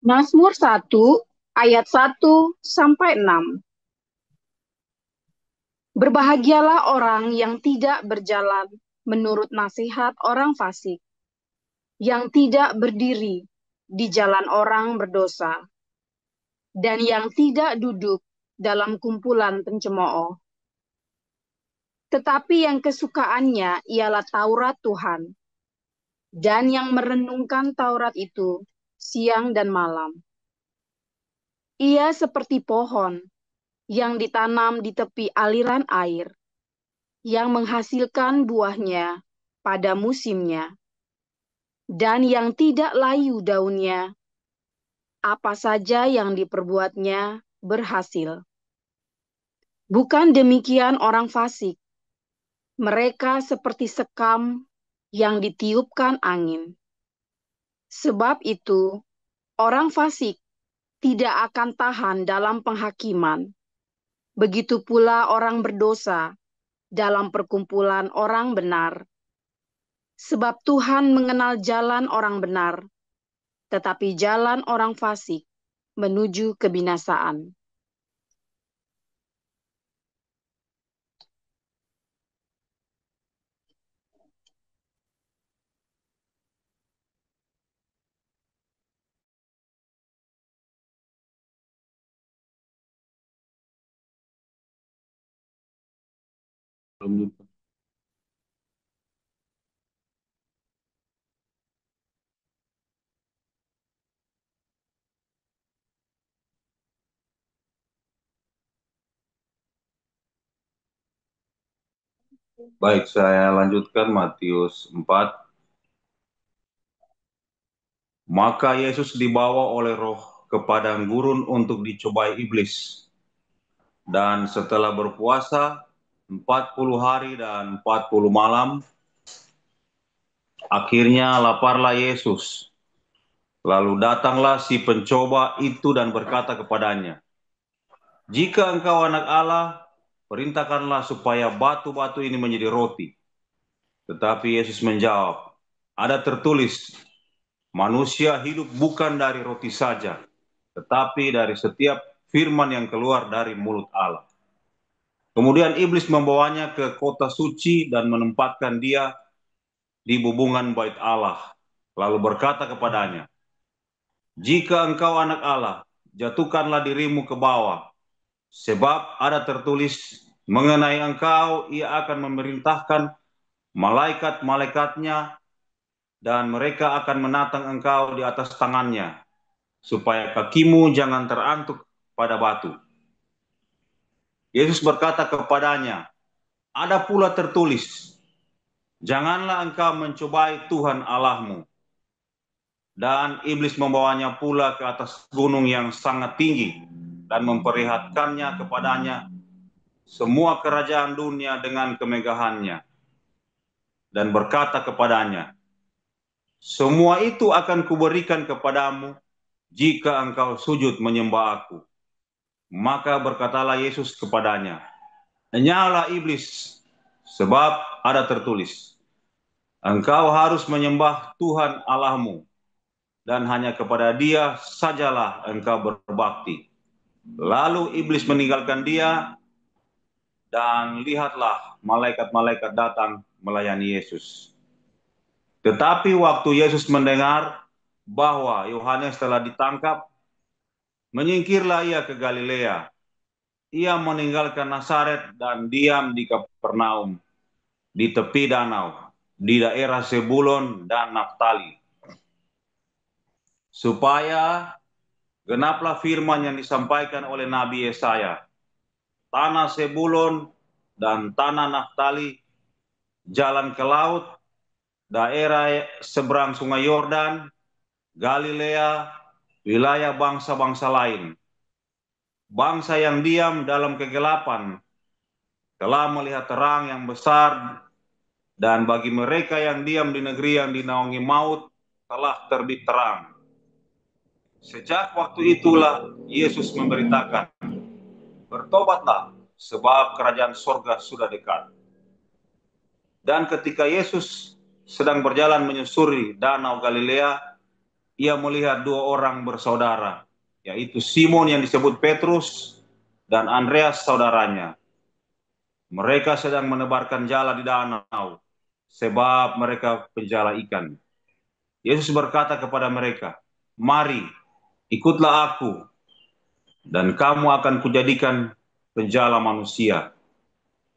Mazmur 1 ayat 1 sampai 6. Berbahagialah orang yang tidak berjalan menurut nasihat orang fasik, yang tidak berdiri di jalan orang berdosa, dan yang tidak duduk dalam kumpulan pencemooh. Tetapi yang kesukaannya ialah Taurat Tuhan, dan yang merenungkan Taurat itu siang dan malam. Ia seperti pohon yang ditanam di tepi aliran air, yang menghasilkan buahnya pada musimnya, dan yang tidak layu daunnya, apa saja yang diperbuatnya berhasil. Bukan demikian orang fasik, mereka seperti sekam yang ditiupkan angin. Sebab itu, orang fasik tidak akan tahan dalam penghakiman. Begitu pula orang berdosa dalam perkumpulan orang benar. Sebab Tuhan mengenal jalan orang benar, tetapi jalan orang fasik menuju kebinasaan. Baik, saya lanjutkan Matius 4. Maka Yesus dibawa oleh Roh ke padang gurun untuk dicobai iblis. Dan setelah berpuasa 40 hari dan 40 malam, akhirnya laparlah Yesus. Lalu datanglah si pencoba itu dan berkata kepadanya, "Jika engkau anak Allah, perintahkanlah supaya batu-batu ini menjadi roti." Tetapi Yesus menjawab, "Ada tertulis, manusia hidup bukan dari roti saja, tetapi dari setiap firman yang keluar dari mulut Allah." Kemudian iblis membawanya ke kota suci dan menempatkan dia di bubungan bait Allah. Lalu berkata kepadanya, "Jika engkau anak Allah, jatuhkanlah dirimu ke bawah. Sebab ada tertulis, mengenai engkau ia akan memerintahkan malaikat-malaikatnya, dan mereka akan menatang engkau di atas tangannya, supaya kakimu jangan terantuk pada batu." Yesus berkata kepadanya, "Ada pula tertulis, janganlah engkau mencobai Tuhan Allahmu." Dan iblis membawanya pula ke atas gunung yang sangat tinggi dan memperlihatkannya kepadanya semua kerajaan dunia dengan kemegahannya, dan berkata kepadanya, "Semua itu akan kuberikan kepadamu jika engkau sujud menyembah aku." Maka berkatalah Yesus kepadanya, "Enyalah iblis, sebab ada tertulis, engkau harus menyembah Tuhan Allahmu, dan hanya kepada Dia sajalah engkau berbakti." Lalu iblis meninggalkan dia, dan lihatlah malaikat-malaikat datang melayani Yesus. Tetapi waktu Yesus mendengar bahwa Yohanes telah ditangkap, menyingkirlah ia ke Galilea. Ia meninggalkan Nazaret dan diam di Kapernaum, di tepi danau, di daerah Zebulon dan Naftali, supaya genaplah firman yang disampaikan oleh Nabi Yesaya, "Tanah Zebulon dan tanah Naftali, jalan ke laut, daerah seberang sungai Yordan, Galilea, wilayah bangsa-bangsa lain. Bangsa yang diam dalam kegelapan telah melihat terang yang besar, dan bagi mereka yang diam di negeri yang dinaungi maut telah terbit terang." Sejak waktu itulah Yesus memberitakan, "Bertobatlah, sebab kerajaan sorga sudah dekat." Dan ketika Yesus sedang berjalan menyusuri danau Galilea, ia melihat dua orang bersaudara, yaitu Simon yang disebut Petrus dan Andreas saudaranya. Mereka sedang menebarkan jala di danau, sebab mereka penjala ikan. Yesus berkata kepada mereka, "Mari, ikutlah aku, dan kamu akan kujadikan penjala manusia."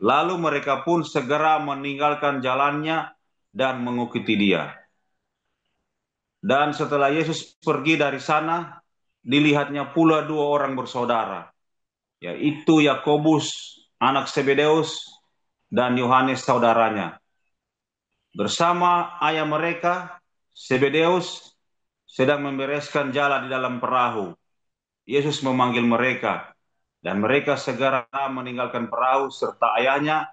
Lalu mereka pun segera meninggalkan jalannya dan mengikuti dia. Dan setelah Yesus pergi dari sana, dilihatnya pula dua orang bersaudara, yaitu Yakobus, anak Zebedeus, dan Yohanes saudaranya. Bersama ayah mereka, Zebedeus, sedang membereskan jala di dalam perahu. Yesus memanggil mereka, dan mereka segera meninggalkan perahu serta ayahnya,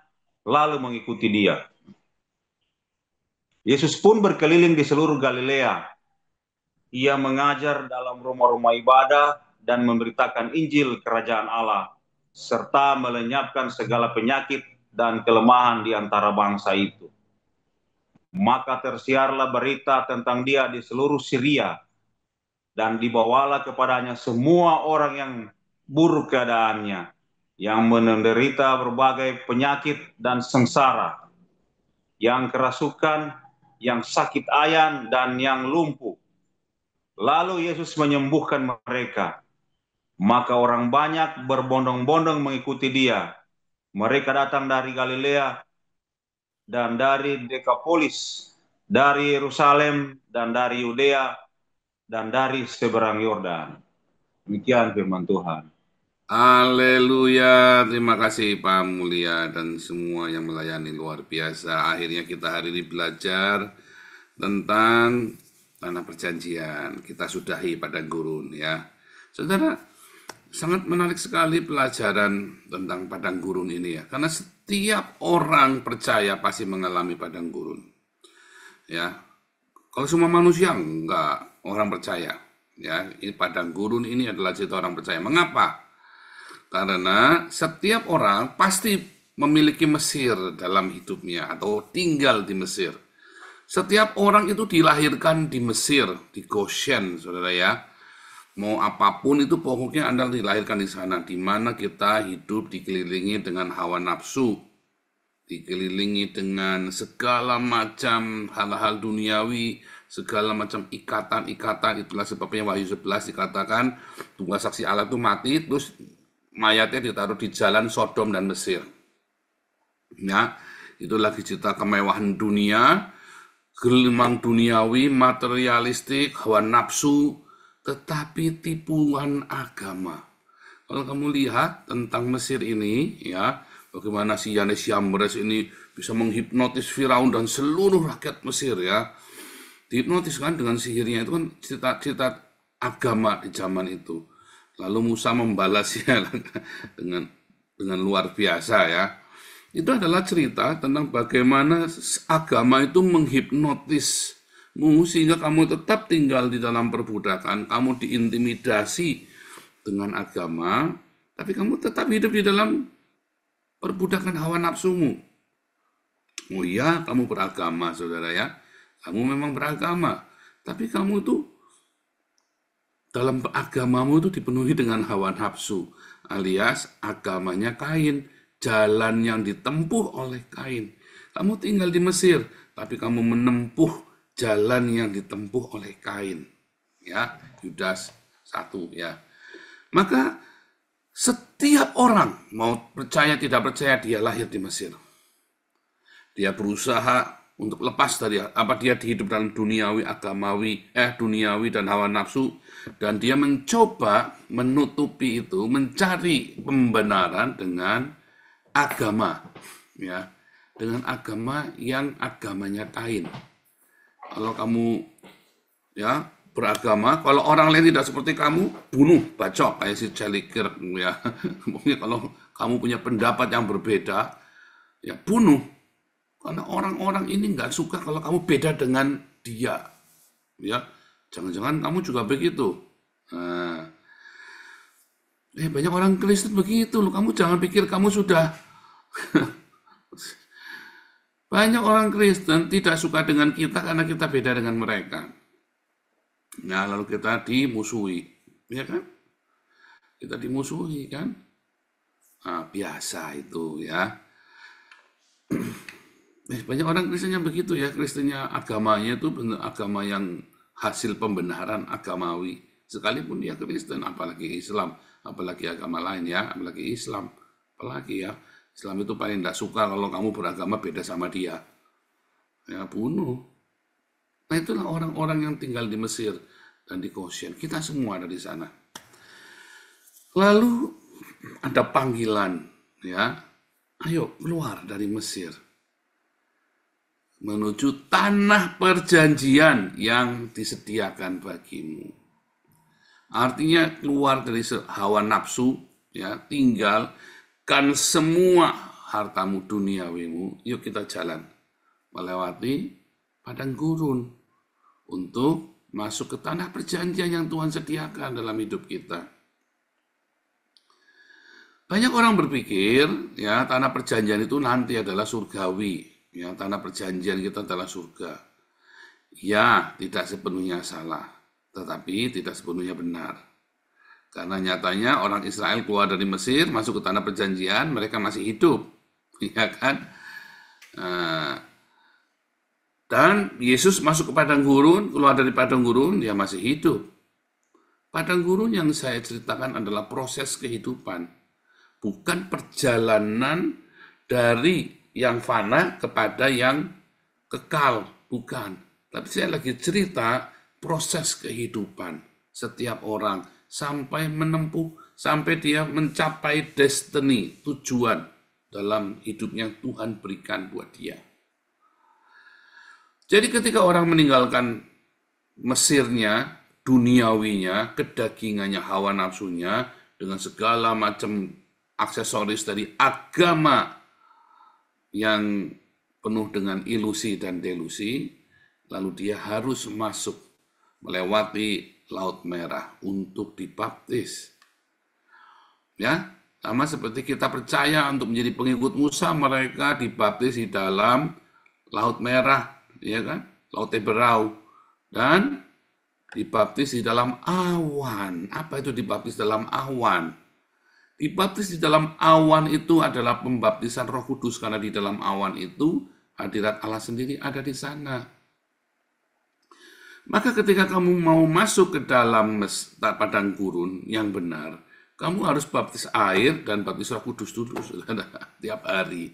lalu mengikuti dia. Yesus pun berkeliling di seluruh Galilea. Ia mengajar dalam rumah-rumah ibadah dan memberitakan Injil Kerajaan Allah, serta melenyapkan segala penyakit dan kelemahan di antara bangsa itu. Maka tersiarlah berita tentang dia di seluruh Syria, dan dibawalah kepadanya semua orang yang buruk keadaannya, yang menderita berbagai penyakit dan sengsara, yang kerasukan, yang sakit ayan, dan yang lumpuh. Lalu Yesus menyembuhkan mereka. Maka orang banyak berbondong-bondong mengikuti dia. Mereka datang dari Galilea dan dari Dekapolis, dari Yerusalem dan dari Yudea dan dari seberang Yordan. Demikian firman Tuhan. Haleluya, terima kasih Pak Mulia dan semua yang melayani luar biasa. Akhirnya kita hari ini belajar tentang tanah perjanjian. Kita sudahi padang gurun ya. Saudara, sangat menarik sekali pelajaran tentang padang gurun ini ya. Karena setiap orang percaya pasti mengalami padang gurun. Ya. Kalau semua manusia enggak orang percaya. Ya, ini padang gurun ini adalah cerita orang percaya. Mengapa? Karena setiap orang pasti memiliki Mesir dalam hidupnya atau tinggal di Mesir. Setiap orang itu dilahirkan di Mesir, di Goshen, saudara ya. Mau apapun itu pokoknya Anda dilahirkan di sana, di mana kita hidup dikelilingi dengan hawa nafsu, dikelilingi dengan segala macam hal-hal duniawi, segala macam ikatan-ikatan. Itulah sebabnya Wahyu 11 dikatakan dua saksi Allah itu mati, terus mayatnya ditaruh di jalan Sodom dan Mesir. Ya, itu lagi cerita kemewahan dunia, gelimang duniawi, materialistik, hawa nafsu, tetapi tipuan agama. Kalau kamu lihat tentang Mesir ini, ya, bagaimana si Yanes Yambres ini bisa menghipnotis Firaun dan seluruh rakyat Mesir, ya. Dihipnotis kan dengan sihirnya, itu kan cerita-cerita agama di zaman itu. Lalu Musa membalasnya dengan luar biasa ya. Itu adalah cerita tentang bagaimana agama itu menghipnotismu sehingga kamu tetap tinggal di dalam perbudakan, kamu diintimidasi dengan agama, tapi kamu tetap hidup di dalam perbudakan hawa nafsumu. Oh iya, kamu beragama, saudara ya. Kamu memang beragama, tapi kamu tuh dalam agamamu itu dipenuhi dengan hawa nafsu, alias agamanya Kain, jalan yang ditempuh oleh Kain. Kamu tinggal di Mesir, tapi kamu menempuh jalan yang ditempuh oleh Kain. Ya, Yudas 1 ya. Maka setiap orang mau percaya tidak percaya dia lahir di Mesir. Dia berusaha untuk lepas dari dia hidup dalam duniawi duniawi dan hawa nafsu, dan dia mencoba menutupi itu, mencari pembenaran dengan agama, ya, dengan agama yang agamanya Kain. Kalau kamu ya beragama, kalau orang lain tidak seperti kamu, bunuh, bacok kayak si Charlie Kirk ya. Mungkin kalau kamu punya pendapat yang berbeda, ya bunuh. Karena orang-orang ini nggak suka kalau kamu beda dengan dia, ya. Jangan-jangan kamu juga begitu. Nah, banyak orang Kristen begitu loh. Kamu jangan pikir kamu sudah. Banyak orang Kristen tidak suka dengan kita karena kita beda dengan mereka. Nah, lalu kita dimusuhi, ya kan? Kita dimusuhi kan? Nah, biasa itu ya. Banyak orang Kristen yang begitu ya, Kristennya agamanya itu benar agama yang hasil pembenaran agamawi. Sekalipun dia Kristen, apalagi Islam, apalagi agama lain ya, apalagi Islam, apalagi ya. Islam itu paling tidak suka kalau kamu beragama beda sama dia. Ya, bunuh. Nah, itulah orang-orang yang tinggal di Mesir dan di Goshen. Kita semua ada di sana. Lalu ada panggilan, ya, ayo keluar dari Mesir menuju tanah perjanjian yang disediakan bagimu. Artinya keluar dari hawa nafsu, ya, tinggalkan semua hartamu duniawimu. Yuk kita jalan melewati padang gurun untuk masuk ke tanah perjanjian yang Tuhan sediakan dalam hidup kita. Banyak orang berpikir ya tanah perjanjian itu nanti adalah surgawi, ya tanah perjanjian kita adalah surga. Ya, tidak sepenuhnya salah, tetapi tidak sepenuhnya benar. Karena nyatanya orang Israel keluar dari Mesir masuk ke tanah perjanjian, mereka masih hidup, ya kan? Dan Yesus masuk ke padang gurun, keluar dari padang gurun, dia masih hidup. Padang gurun yang saya ceritakan adalah proses kehidupan, bukan perjalanan dari yang fana kepada yang kekal, bukan. Tapi saya lagi cerita proses kehidupan setiap orang sampai menempuh, sampai dia mencapai destiny, tujuan dalam hidupnya Tuhan berikan buat dia. Jadi ketika orang meninggalkan Mesirnya, duniawinya, kedagingannya, hawa nafsunya, dengan segala macam aksesoris dari agama yang penuh dengan ilusi dan delusi, lalu dia harus masuk melewati Laut Merah untuk dibaptis. Ya, sama seperti kita percaya untuk menjadi pengikut Musa, mereka dibaptis di dalam Laut Merah, ya kan? Laut Teberau, dan dibaptis di dalam awan. Apa itu dibaptis dalam awan? Dibaptis di dalam awan itu adalah pembaptisan Roh Kudus, karena di dalam awan itu hadirat Allah sendiri ada di sana. Maka ketika kamu mau masuk ke dalam padang gurun yang benar, kamu harus baptis air dan baptis Roh Kudus dulu tiap hari.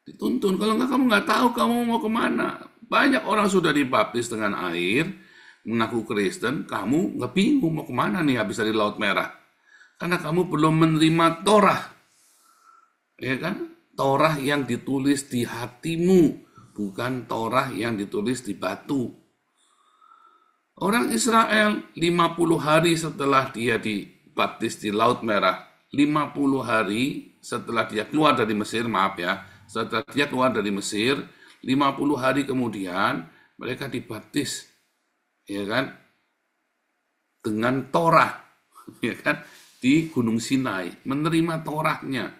Dituntun, kalau enggak kamu nggak tahu kamu mau kemana. Banyak orang sudah dibaptis dengan air, mengaku Kristen, kamu nggak bingung mau kemana nih habis dari Laut Merah. Karena kamu belum menerima Torah. Ya kan? Torah yang ditulis di hatimu, bukan Torah yang ditulis di batu. Orang Israel 50 hari setelah dia dibaptis di Laut Merah, 50 hari setelah dia keluar dari Mesir, maaf ya, setelah dia keluar dari Mesir, 50 hari kemudian mereka dibaptis, ya kan, dengan Torah, ya kan, di Gunung Sinai, menerima Torahnya.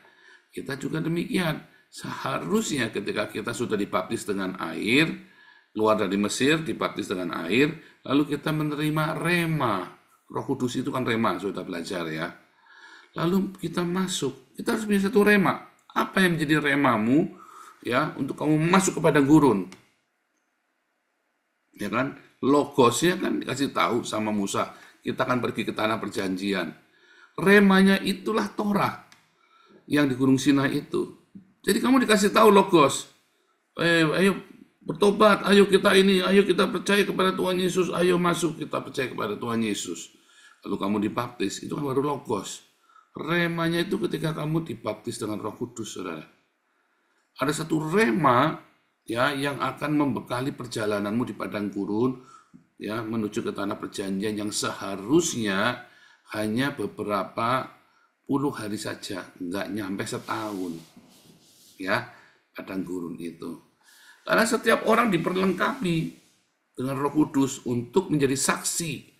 Kita juga demikian. Seharusnya ketika kita sudah dibaptis dengan air, keluar dari Mesir, dibaptis dengan air, lalu kita menerima rema. Roh Kudus itu kan rema, sudah belajar ya. Lalu kita masuk, kita harus punya satu rema. Apa yang menjadi remamu ya untuk kamu masuk ke padang gurun? Ya kan? Logosnya kan dikasih tahu sama Musa, kita akan pergi ke tanah perjanjian. Remanya itulah Torah yang di Gunung Sinai itu. Jadi kamu dikasih tahu logos. Ayo bertobat, ayo kita ini, ayo kita percaya kepada Tuhan Yesus, ayo masuk kita percaya kepada Tuhan Yesus. Lalu kamu dibaptis, itu kan baru logos. Remanya itu ketika kamu dibaptis dengan Roh Kudus, saudara. Ada satu rema ya yang akan membekali perjalananmu di padang gurun ya menuju ke tanah perjanjian yang seharusnya hanya beberapa puluh hari saja, nggak nyampe setahun. Ya, padang gurun itu. Karena setiap orang diperlengkapi dengan Roh Kudus untuk menjadi saksi.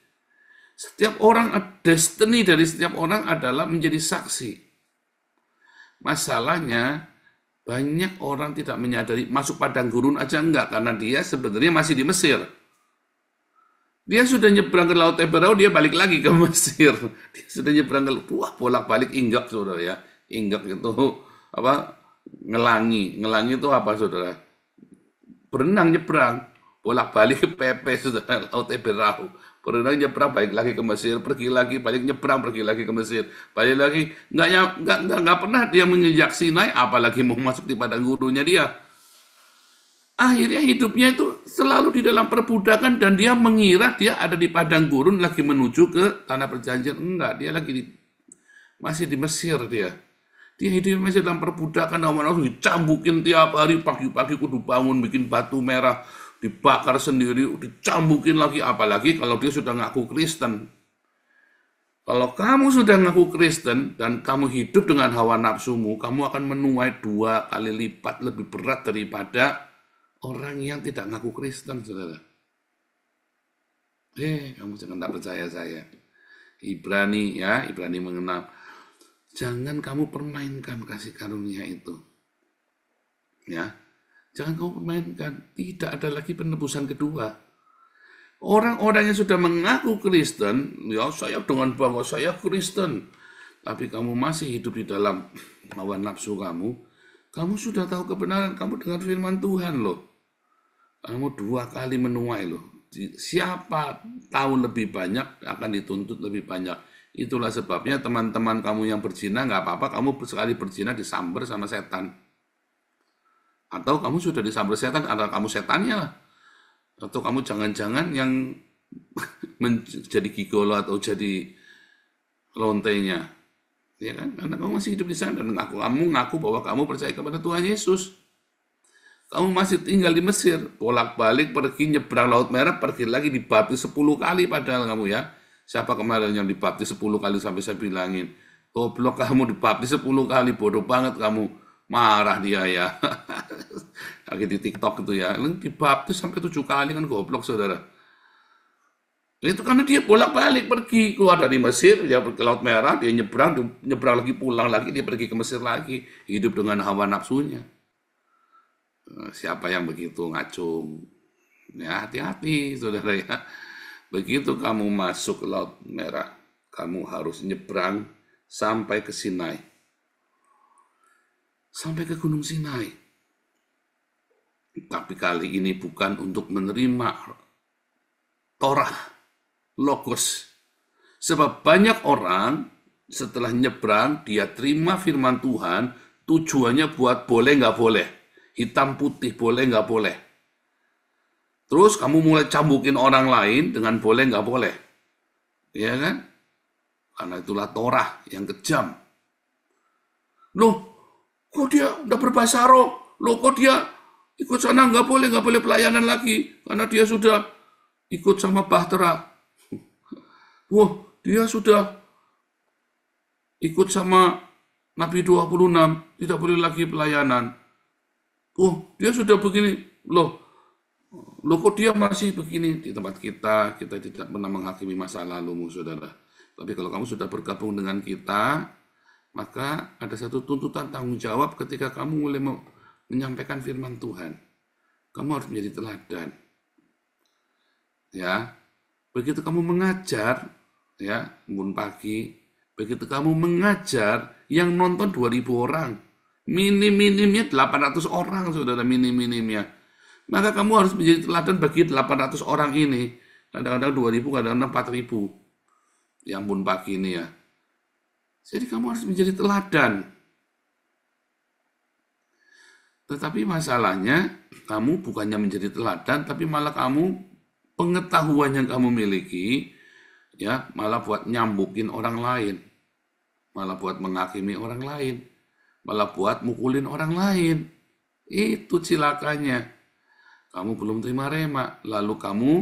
Setiap orang, destiny dari setiap orang adalah menjadi saksi. Masalahnya, banyak orang tidak menyadari masuk padang gurun aja enggak, karena dia sebenarnya masih di Mesir. Dia sudah nyebrang ke Laut Teberau, dia balik lagi ke Mesir. Dia sudah nyebrang ke, wah bolak-balik inggak saudara ya. Inggak itu apa? Ngelangi. Ngelangi itu apa saudara? Berenang nyebrang. Bolak-balik ke Pepe saudara, Laut Teberau. Berenang nyebrang, balik lagi ke Mesir, pergi lagi, balik nyebrang, pergi lagi ke Mesir, balik lagi. Nggak pernah dia menginjak Sinai, apalagi mau masuk di padang gurunnya dia. Akhirnya hidupnya itu selalu di dalam perbudakan dan dia mengira dia ada di padang gurun lagi menuju ke tanah perjanjian. Enggak, dia lagi masih di Mesir dia. Dia hidup masih dalam perbudakan, orang-orang dicambukin tiap hari, pagi-pagi kudu bangun bikin batu merah, dibakar sendiri, dicambukin lagi, apalagi kalau dia sudah ngaku Kristen. Kalau kamu sudah ngaku Kristen dan kamu hidup dengan hawa nafsumu, kamu akan menuai 2 kali lipat lebih berat daripada orang yang tidak ngaku Kristen, saudara. Kamu jangan tak percaya saya. Ibrani ya, Ibrani mengenal. Jangan kamu permainkan kasih karunia itu. Ya, jangan kamu permainkan. Tidak ada lagi penebusan kedua. Orang-orang yang sudah mengaku Kristen, ya saya dengan bangga saya Kristen. Tapi kamu masih hidup di dalam hawa nafsu kamu sudah tahu kebenaran, kamu dengar firman Tuhan loh. Kamu 2 kali menuai loh. Siapa tahu lebih banyak akan dituntut lebih banyak. Itulah sebabnya teman-teman kamu yang berzina nggak apa-apa, kamu sekali berzina disamber sama setan. Atau kamu sudah disamber setan, atau kamu setannya lah. Atau kamu jangan-jangan yang menjadi gigolo atau jadi lontenya. Ya kan? Karena kamu masih hidup di sana dan kamu ngaku bahwa kamu percaya kepada Tuhan Yesus. Kamu masih tinggal di Mesir, bolak-balik pergi nyebrang Laut Merah, pergi lagi dibaptis 10 kali padahal kamu ya. Siapa kemarin yang dibaptis 10 kali sampai saya bilangin, goblok kamu dibaptis 10 kali, bodoh banget kamu. Marah dia ya. Lagi di TikTok itu ya, dibaptis sampai 7 kali kan goblok saudara. Itu karena dia bolak-balik pergi, keluar dari Mesir, dia ke Laut Merah, dia nyebrang lagi, pulang lagi, dia pergi ke Mesir lagi, hidup dengan hawa nafsunya. Siapa yang begitu ngacung? Ya hati-hati saudara ya. Begitu kamu masuk ke Laut Merah, kamu harus nyebrang sampai ke Sinai. Sampai ke Gunung Sinai. Tapi kali ini bukan untuk menerima Torah, Logos. Sebab banyak orang setelah nyebrang, dia terima firman Tuhan, tujuannya buat boleh nggak boleh. Hitam putih, boleh nggak boleh. Terus kamu mulai cambukin orang lain dengan boleh nggak boleh. Ya kan? Karena itulah Torah yang kejam. Loh, kok dia udah berbahasa roh? Loh, kok dia ikut sana nggak boleh pelayanan lagi. Karena dia sudah ikut sama Bahtera. Wah, dia sudah ikut sama Nabi 26, tidak boleh lagi pelayanan. Oh, dia sudah begini. Loh kok dia masih begini? Di tempat kita tidak pernah menghakimi masa lalumu, saudara. Tapi kalau kamu sudah bergabung dengan kita, maka ada satu tuntutan tanggung jawab ketika kamu mulai menyampaikan firman Tuhan. Kamu harus menjadi teladan. Ya, begitu kamu mengajar, ya, bangun pagi, begitu kamu mengajar, yang nonton 2.000 orang. Minim-minimnya 800 orang, saudara, minim-minimnya. Maka kamu harus menjadi teladan bagi 800 orang ini. Kadang-kadang 2.000, kadang-kadang 4.000. Yang pun pagi ini ya. Jadi kamu harus menjadi teladan. Tetapi masalahnya, kamu bukannya menjadi teladan, tapi malah kamu, pengetahuan yang kamu miliki, ya malah buat nyambukin orang lain. Malah buat menghakimi orang lain. Malah buat mukulin orang lain. Itu cilakanya. Kamu belum terima rema, lalu kamu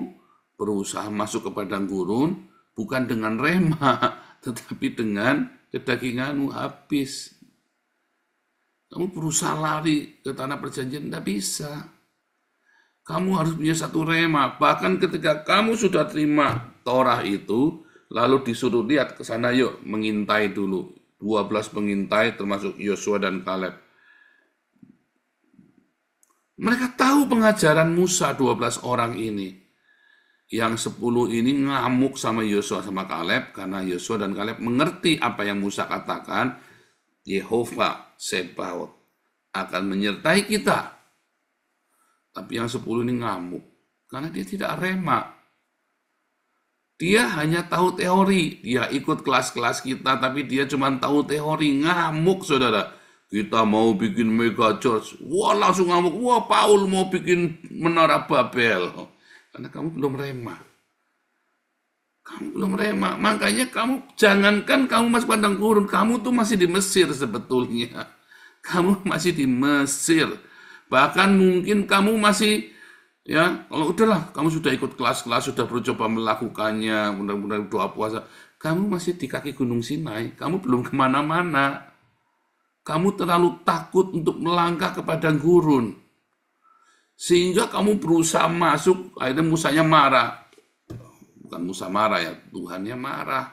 berusaha masuk ke padang gurun, bukan dengan rema, tetapi dengan kedaginganmu habis. Kamu berusaha lari ke tanah perjanjian, tidak bisa. Kamu harus punya satu rema. Bahkan ketika kamu sudah terima Torah itu, lalu disuruh lihat ke sana, yuk mengintai dulu. 12 pengintai termasuk Yosua dan Kaleb. Mereka tahu pengajaran Musa 12 orang ini. Yang 10 ini ngamuk sama Yosua sama Kaleb karena Yosua dan Kaleb mengerti apa yang Musa katakan, Yehova Sebaot akan menyertai kita. Tapi yang 10 ini ngamuk karena dia tidak rema. Dia hanya tahu teori, dia ikut kelas-kelas kita tapi dia cuma tahu teori, ngamuk saudara. Kita mau bikin mega church, wah langsung ngamuk, wah Paul mau bikin menara Babel. Karena kamu belum rema. Kamu belum rema. Makanya kamu, jangankan kamu masuk padang gurun, kamu tuh masih di Mesir sebetulnya. Kamu masih di Mesir. Bahkan mungkin kamu masih, ya, kalau udahlah, kamu sudah ikut kelas-kelas, sudah mencoba melakukannya, benar-benar doa puasa. Kamu masih di kaki Gunung Sinai, kamu belum kemana-mana. Kamu terlalu takut untuk melangkah ke padang gurun. Sehingga kamu berusaha masuk, akhirnya Musanya marah. Bukan Musa marah ya, Tuhannya marah.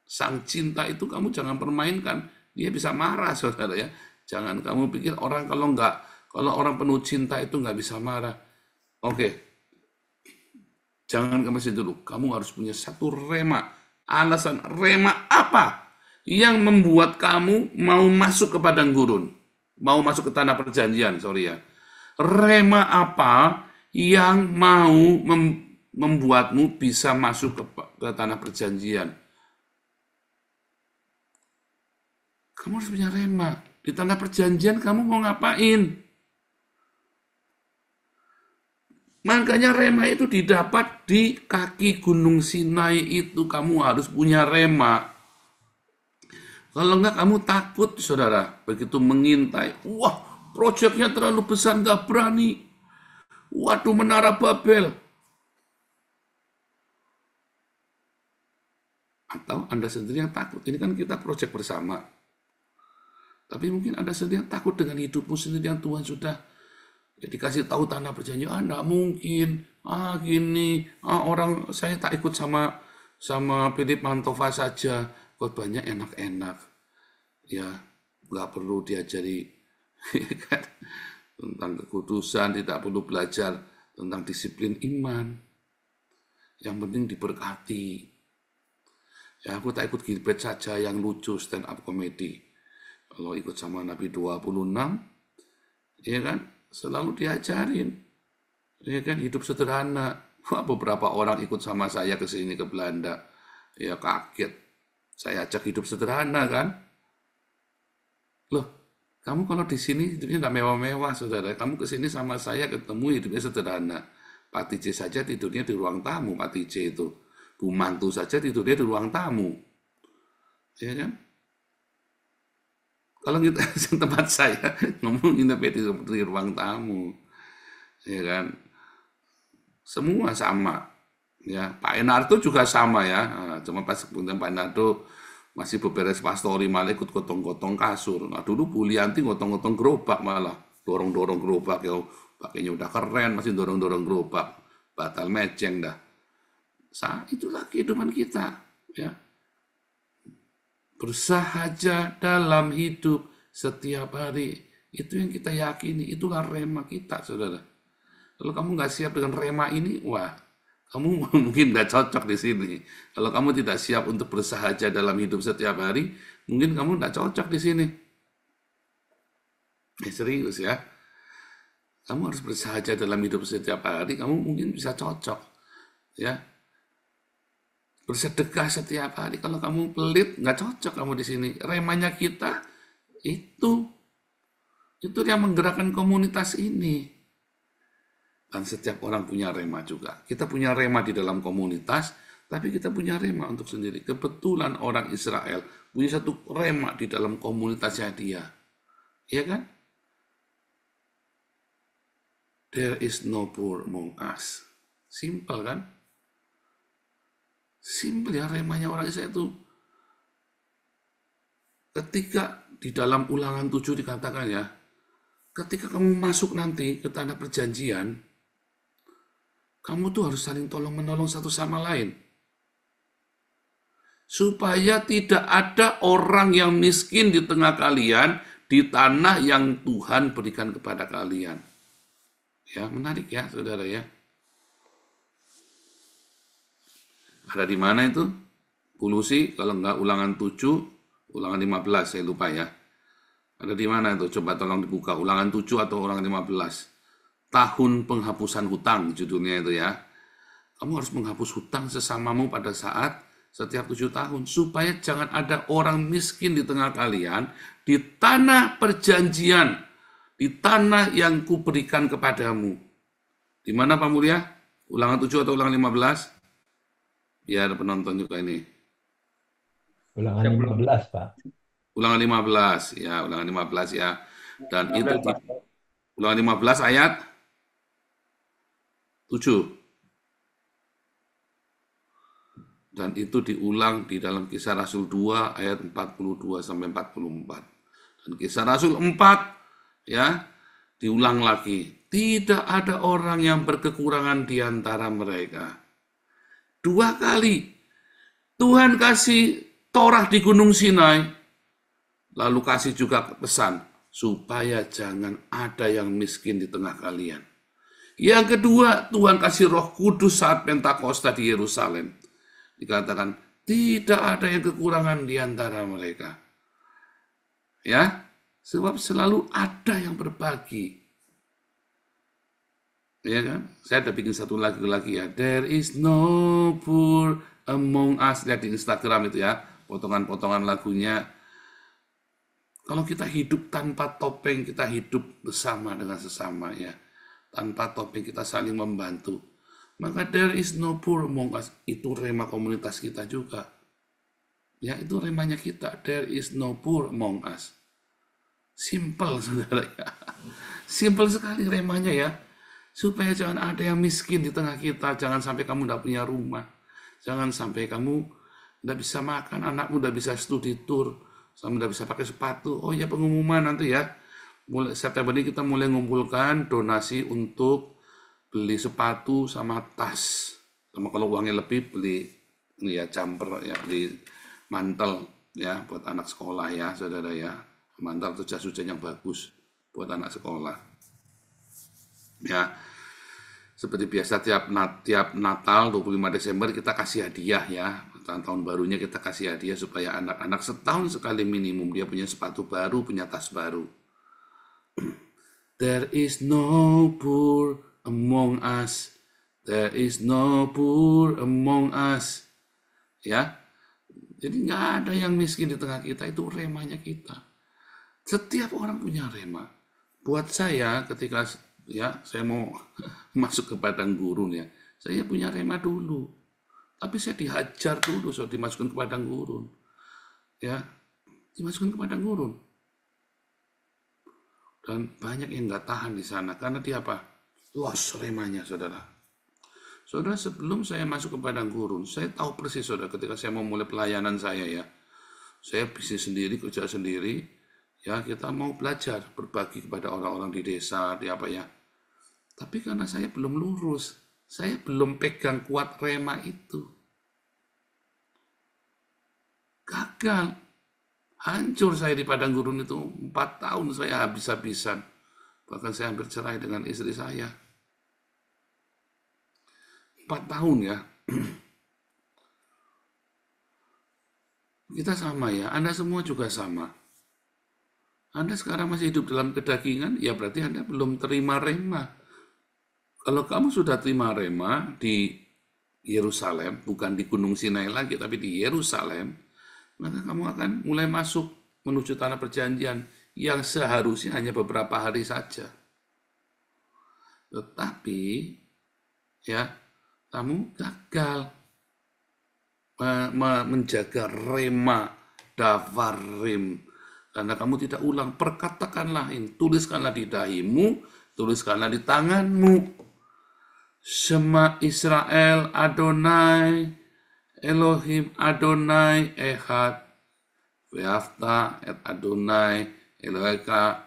Sang cinta itu kamu jangan permainkan. Dia bisa marah saudara ya. Jangan kamu pikir orang kalau orang penuh cinta itu nggak bisa marah. Oke. Jangan ke masjid dulu. Kamu harus punya satu rema. Alasan rema apa yang membuat kamu mau masuk ke padang gurun? Mau masuk ke tanah perjanjian, sorry ya. Rema apa yang mau membuatmu bisa masuk ke tanah perjanjian? Kamu harus punya rema. Di tanah perjanjian kamu mau ngapain? Makanya rema itu didapat di kaki Gunung Sinai itu. Kamu harus punya rema. Kalau enggak kamu takut, saudara. Begitu mengintai, wah, proyeknya terlalu besar, nggak berani. Waduh, menara Babel. Atau Anda sendiri yang takut. Ini kan kita proyek bersama. Tapi mungkin Anda sendiri yang takut dengan hidupmu sendiri yang Tuhan sudah dikasih tahu tanah perjanjian. Enggak mungkin. Gini. Orang saya tak ikut sama Philip Mantova saja. Khotbahnya enak-enak. Ya, nggak perlu diajari tentang kekudusan, tidak perlu belajar tentang disiplin iman. Yang penting diberkati. Ya, aku tak ikut Gilbert saja yang lucu stand up comedy. Kalau ikut sama Nabi 26, ya kan, selalu diajarin. Ya kan, hidup sederhana. Wah, beberapa orang ikut sama saya ke sini ke Belanda. Ya kaget. Saya ajak hidup sederhana kan. Loh, kamu kalau di sini hidupnya nggak mewah-mewah, saudara. Kamu ke sini sama saya ketemu hidupnya sederhana. Pak TJ saja tidurnya di ruang tamu, Pak TJ itu. Bu mantu saja tidurnya di ruang tamu. Ya kan? Kalau kita tempat saya ngomong di ruang tamu. Ya kan? Semua sama. Ya, Pak Enarto juga sama ya. Cuma pas kemudian Pak Enarto masih beberes pastori malah ikut gotong-gotong kasur. Nah dulu Bu Lianti gotong-gotong gerobak malah. Dorong-dorong gerobak ya. Pakainya udah keren masih dorong-dorong gerobak. Batal meceng dah. Itulah kehidupan kita. Ya. Bersahaja dalam hidup setiap hari. Itu yang kita yakini. Itulah rema kita saudara. Kalau kamu nggak siap dengan rema ini, wah, kamu mungkin nggak cocok di sini. Kalau kamu tidak siap untuk bersahaja dalam hidup setiap hari, mungkin kamu nggak cocok di sini. Serius ya. Kamu harus bersahaja dalam hidup setiap hari, kamu mungkin bisa cocok. Ya. Bersedekah setiap hari. Kalau kamu pelit, nggak cocok kamu di sini. Remanya kita itu yang menggerakkan komunitas ini. Dan setiap orang punya rema juga. Kita punya rema di dalam komunitas, tapi kita punya rema untuk sendiri. Kebetulan orang Israel punya satu rema di dalam komunitasnya dia. Iya kan? There is no poor among us. Simple kan? Simple ya remanya orang Israel itu. Ketika di dalam Ulangan 7 dikatakan ya, ketika kamu masuk nanti ke tanah perjanjian, kamu tuh harus saling tolong-menolong satu sama lain. Supaya tidak ada orang yang miskin di tengah kalian, di tanah yang Tuhan berikan kepada kalian. Ya, menarik ya, saudara ya. Ada di mana itu? Pulusi, kalau enggak Ulangan 7, Ulangan 15, saya lupa ya. Ada di mana itu? Coba tolong dibuka. Ulangan 7 atau Ulangan 15. Tahun penghapusan hutang judulnya itu ya. Kamu harus menghapus hutang sesamamu pada saat setiap 7 tahun. Supaya jangan ada orang miskin di tengah kalian di tanah perjanjian. Di tanah yang kuberikan kepadamu. Di mana Pak Mulia? Ulangan 7 atau Ulangan 15? Biar penonton juga ini. Ulangan 15, Pak. Ulangan 15, ya, Ulangan 15 ya. Dan 15, itu di Pak. Ulangan 15 ayat 7. Dan itu diulang di dalam Kisah Rasul 2 ayat 42 sampai 44. Dan Kisah Rasul 4 ya, diulang lagi. Tidak ada orang yang berkekurangan di antara mereka. 2 kali Tuhan kasih Torah di Gunung Sinai, lalu kasih juga pesan supaya jangan ada yang miskin di tengah kalian. Yang kedua, Tuhan kasih Roh Kudus saat Pentakosta di Yerusalem. Dikatakan tidak ada yang kekurangan di antara mereka. Ya, sebab selalu ada yang berbagi. Ya kan? Saya ada bikin satu lagu lagi ya. There is no poor among us. Lihat di Instagram itu ya, potongan-potongan lagunya. Kalau kita hidup tanpa topeng, kita hidup bersama dengan sesama ya. Tanpa topeng kita saling membantu. Maka there is no poor among us. Itu rema komunitas kita juga. Ya, itu remanya kita. There is no poor among us. Simple, saudara ya. Simple sekali remanya ya. Supaya jangan ada yang miskin di tengah kita. Jangan sampai kamu tidak punya rumah. Jangan sampai kamu tidak bisa makan. Anakmu tidak bisa studi tour. Kamu tidak bisa pakai sepatu. Oh ya, pengumuman nanti ya. Mulai September ini kita mulai ngumpulkan donasi untuk beli sepatu sama tas. Sama kalau uangnya lebih beli ini ya jumper ya, beli mantel ya buat anak sekolah ya, saudara ya. Mantel atau jas hujan yang bagus buat anak sekolah. Ya, seperti biasa tiap Natal 25 Desember kita kasih hadiah ya. Tahun barunya kita kasih hadiah supaya anak-anak setahun sekali minimum dia punya sepatu baru, punya tas baru. There is no poor among us. There is no poor among us. Ya, jadi nggak ada yang miskin di tengah kita, itu remanya kita. Setiap orang punya rema. Buat saya ketika ya saya mau masuk ke padang gurun ya, saya punya rema dulu. Tapi saya dihajar dulu, so dimasukkan ke padang gurun. Ya, dimasukkan ke padang gurun. Dan banyak yang nggak tahan di sana karena dia apa? Los remanya, saudara. Saudara, sebelum saya masuk ke padang gurun, saya tahu persis, saudara, ketika saya mau mulai pelayanan saya ya, saya bisnis sendiri, kerja sendiri, ya kita mau belajar, berbagi kepada orang-orang di desa, di apa ya. Tapi karena saya belum lurus, saya belum pegang kuat rema itu. Gagal. Hancur saya di padang gurun itu. 4 tahun saya habis-habisan. Bahkan saya hampir cerai dengan istri saya. 4 tahun ya. Kita sama ya. Anda semua juga sama. Anda sekarang masih hidup dalam kedagingan, ya berarti Anda belum terima rema. Kalau kamu sudah terima rema di Yerusalem, bukan di Gunung Sinai lagi, tapi di Yerusalem, maka kamu akan mulai masuk menuju tanah perjanjian yang seharusnya hanya beberapa hari saja. Tetapi, ya, kamu gagal menjaga rema davarim. Karena kamu tidak ulang, perkatakanlah ini, tuliskanlah di dahimu, tuliskanlah di tanganmu. Shema Israel Adonai Elohim Adonai Echad Ve'afta et Adonai Eloheka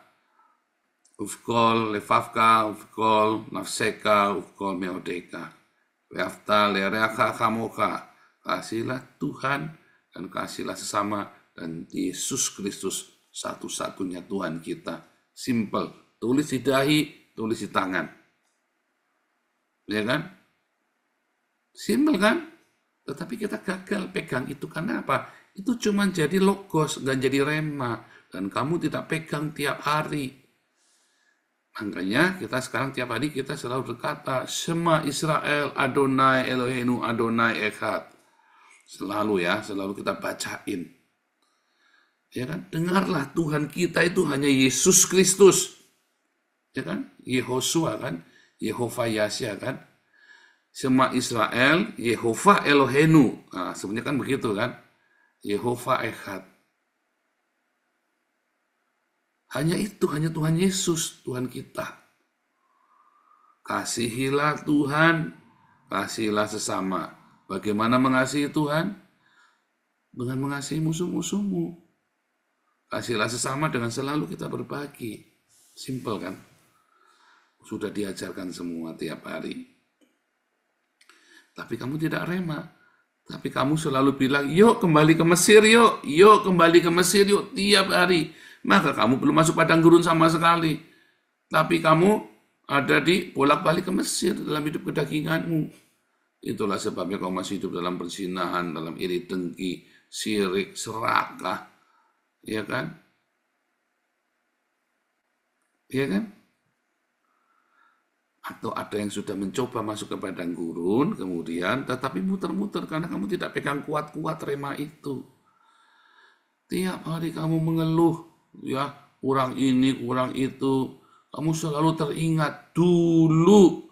Ufkol Lefavka Ufkol Nafseka Ufkol Meodeka Ve'afta Lerecha Chamocha. Kasihlah Tuhan dan kasihlah sesama, dan Yesus Kristus satu-satunya Tuhan kita. Simple. Tulis di dahi, tulis di tangan. Ya kan? Simple kan? Tetapi kita gagal pegang itu karena apa? Itu cuma jadi logos, nggak jadi rema. Dan kamu tidak pegang tiap hari. Makanya kita sekarang tiap hari kita selalu berkata, Shema Israel, Adonai Eloheinu, Adonai Echad. Selalu ya, selalu kita bacain. Ya kan? Dengarlah Tuhan kita itu hanya Yesus Kristus. Ya kan? Yehosua kan? Yehova Yasya kan? Shema Israel, Yehova Eloheinu. Nah, sebenarnya kan begitu kan? Yehova Echad. Hanya itu, hanya Tuhan Yesus, Tuhan kita. Kasihilah Tuhan, kasihilah sesama. Bagaimana mengasihi Tuhan? Dengan mengasihi musuh-musuhmu. Kasihilah sesama dengan selalu kita berbagi. Simple kan? Sudah diajarkan semua tiap hari. Tapi kamu tidak rema. Tapi kamu selalu bilang, yuk kembali ke Mesir yuk. Yuk kembali ke Mesir yuk tiap hari. Maka kamu belum masuk padang gurun sama sekali. Tapi kamu ada di bolak-balik ke Mesir dalam hidup kedaginganmu. Itulah sebabnya kau masih hidup dalam perzinahan, dalam iri dengki, syirik, serakah. Ya kan? Ya kan? Atau ada yang sudah mencoba masuk ke padang gurun, kemudian tetapi muter-muter karena kamu tidak pegang kuat-kuat rema itu. Tiap hari kamu mengeluh, ya kurang ini, kurang itu. Kamu selalu teringat dulu.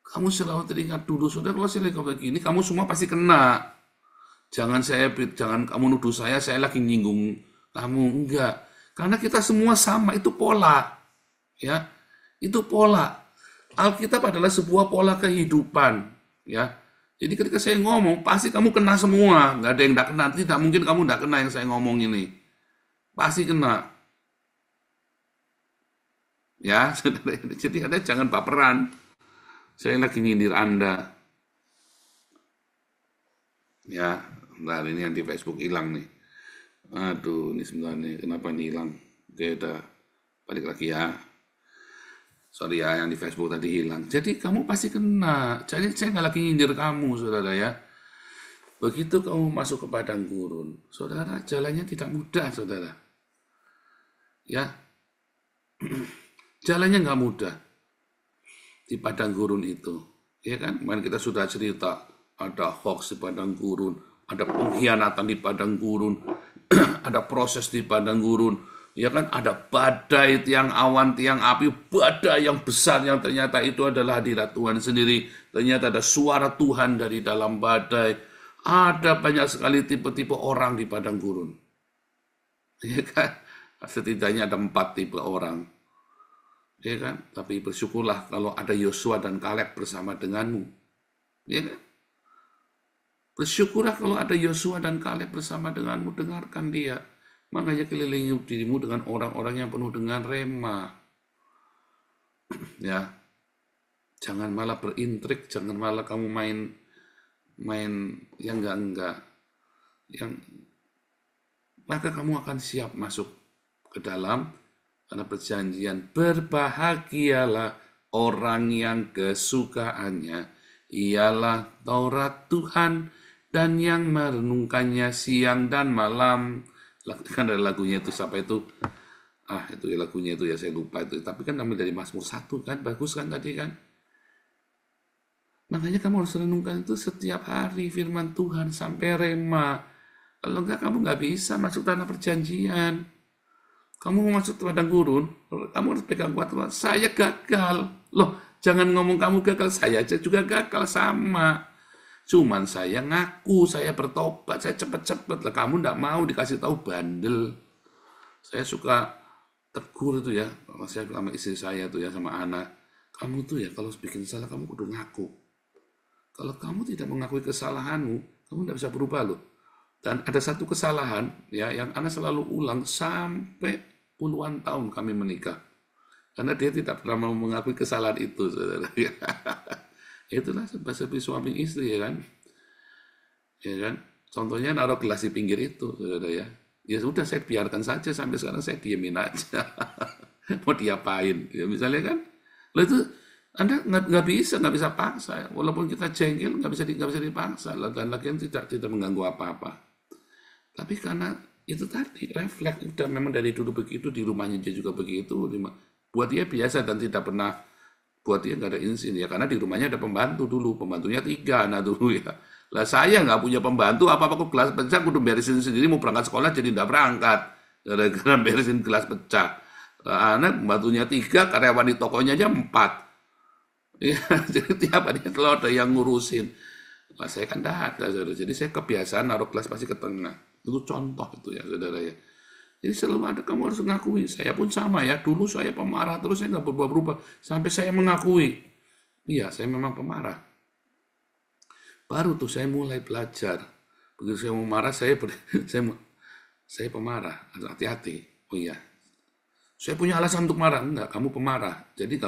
Kamu selalu teringat dulu. Sudah kalau saya lihat begini, kamu semua pasti kena. Jangan kamu nuduh saya lagi nyinggung kamu. Enggak. Karena kita semua sama, itu pola. Ya. Itu pola. Alkitab adalah sebuah pola kehidupan, ya. Jadi ketika saya ngomong, pasti kamu kena semua. Nggak ada yang nggak kena. Tidak mungkin kamu nggak kena yang saya ngomong ini. Pasti kena. Ya, jadi Anda jangan baperan. Saya lagi nyindir Anda. Ya, bentar ini yang di Facebook hilang nih. Aduh, ini sebentar nih. Kenapa ini hilang? Oke, udah balik lagi ya. Sorry ya, yang di Facebook tadi hilang. Jadi kamu pasti kena. Jadi saya nggak lagi nyindir kamu, saudara ya. Begitu kamu masuk ke padang gurun, saudara, jalannya tidak mudah, saudara. Ya, jalannya nggak mudah di padang gurun itu. Ya kan? Kemarin kita sudah cerita, ada hoax di padang gurun, ada pengkhianatan di padang gurun, ada proses di padang gurun. Ya kan, ada badai, tiang awan, tiang api, badai yang besar yang ternyata itu adalah hadirat Tuhan sendiri. Ternyata ada suara Tuhan dari dalam badai. Ada banyak sekali tipe-tipe orang di padang gurun. Ya kan, setidaknya ada 4 tipe orang. Ya kan, tapi bersyukurlah kalau ada Yosua dan Kaleb bersama denganmu. Ya kan, bersyukurlah kalau ada Yosua dan Kaleb bersama denganmu, dengarkan dia. Makanya kelilingi dirimu dengan orang-orang yang penuh dengan rema. Ya, jangan malah berintrik, jangan malah kamu main yang enggak. Maka kamu akan siap masuk ke dalam karena perjanjian. Berbahagialah orang yang kesukaannya ialah Taurat Tuhan dan yang merenungkannya siang dan malam. Kan ada lagunya itu, siapa itu? Itu lagunya itu ya, saya lupa itu. Tapi kan ambil dari Mazmur 1 kan, bagus kan tadi kan? Makanya kamu harus renungkan itu setiap hari firman Tuhan sampai rema. Kalau enggak, kamu nggak bisa masuk tanah perjanjian. Kamu mau masuk padang gurun, kamu harus pegang kuat. Saya gagal. Loh, jangan ngomong kamu gagal, saya aja juga gagal sama. Cuman saya ngaku, saya bertobat, saya cepet-cepet lah. Kamu nggak mau dikasih tahu, bandel. Saya suka tegur itu ya, saya sama istri saya tuh ya, sama anak. Kamu tuh ya kalau bikin salah kamu kudu ngaku. Kalau kamu tidak mengakui kesalahanmu, kamu nggak bisa berubah loh. Dan ada satu kesalahan ya yang anak selalu ulang sampai puluhan tahun kami menikah. Karena dia tidak pernah mau mengakui kesalahan itu, saudara. Itulah serba-serbi suami istri ya kan. Ya kan? Contohnya naruh gelas di pinggir itu, saudara ya. Ya sudah, saya biarkan saja sampai sekarang, saya diemin aja. Mau diapain? Ya misalnya kan. Lo itu Anda nggak bisa paksa. Walaupun kita jengkel, nggak bisa dipaksa. Dan lagian tidak mengganggu apa-apa. Tapi karena itu tadi refleks udah memang dari dulu begitu, di rumahnya dia juga begitu. Buat dia biasa dan tidak pernah, buat dia nggak ada insin ya, karena di rumahnya ada pembantu dulu, pembantunya 3 anak dulu ya. Lah saya nggak punya pembantu, apa-apa kok gelas pecah, kudu beresin sendiri, mau berangkat sekolah jadi nggak berangkat gara-gara beresin gelas pecah. Anak pembantunya 3, karyawan di tokonya aja 4. Ya, jadi tiap hari kalau ada yang ngurusin. Nah, saya kan tidak ada, saudara. Jadi saya kebiasaan naruh gelas pasti ke tengah. Itu contoh itu ya, saudara ya. Jadi selalu ada, kamu harus mengakui. Saya pun sama ya, dulu saya pemarah, terus saya nggak berubah-berubah. Sampai saya mengakui, iya saya memang pemarah. Baru tuh saya mulai belajar. Begitu saya mau marah, saya pemarah. Hati-hati. Oh iya, saya punya alasan untuk marah. Enggak, kamu pemarah. Jadi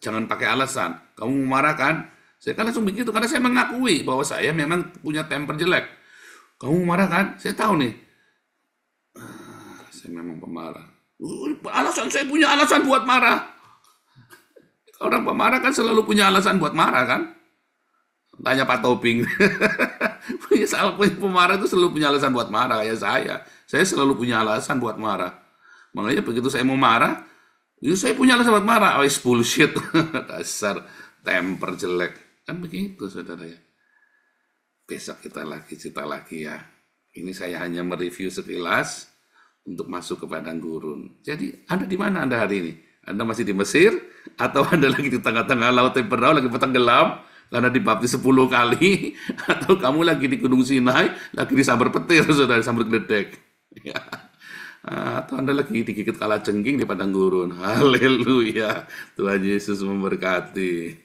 jangan pakai alasan. Kamu mau marah kan? Saya kan langsung begitu, karena saya mengakui bahwa saya memang punya temper jelek. Kamu mau marah kan? Saya tahu nih. Saya memang pemarah. Saya punya alasan buat marah. Orang pemarah kan selalu punya alasan buat marah kan? Tanya Pak Toping. Pemarah itu selalu punya alasan buat marah kayak saya. Saya selalu punya alasan buat marah. Makanya begitu saya mau marah, saya punya alasan buat marah. Oh, bullshit. Dasar temper jelek. Kan begitu, saudara ya. Besok kita cerita lagi ya. Ini saya hanya mereview sekilas untuk masuk ke padang gurun. Jadi, Anda di mana Anda hari ini? Anda masih di Mesir? Atau Anda lagi di tengah-tengah laut Teberau, lagi tenggelam? Karena dibaptis 10 kali? Atau kamu lagi di Gunung Sinai, lagi disambar petir, saudara, disambar geledek? Ya. Atau Anda lagi digigit kalajengking di padang gurun? Haleluya. Tuhan Yesus memberkati.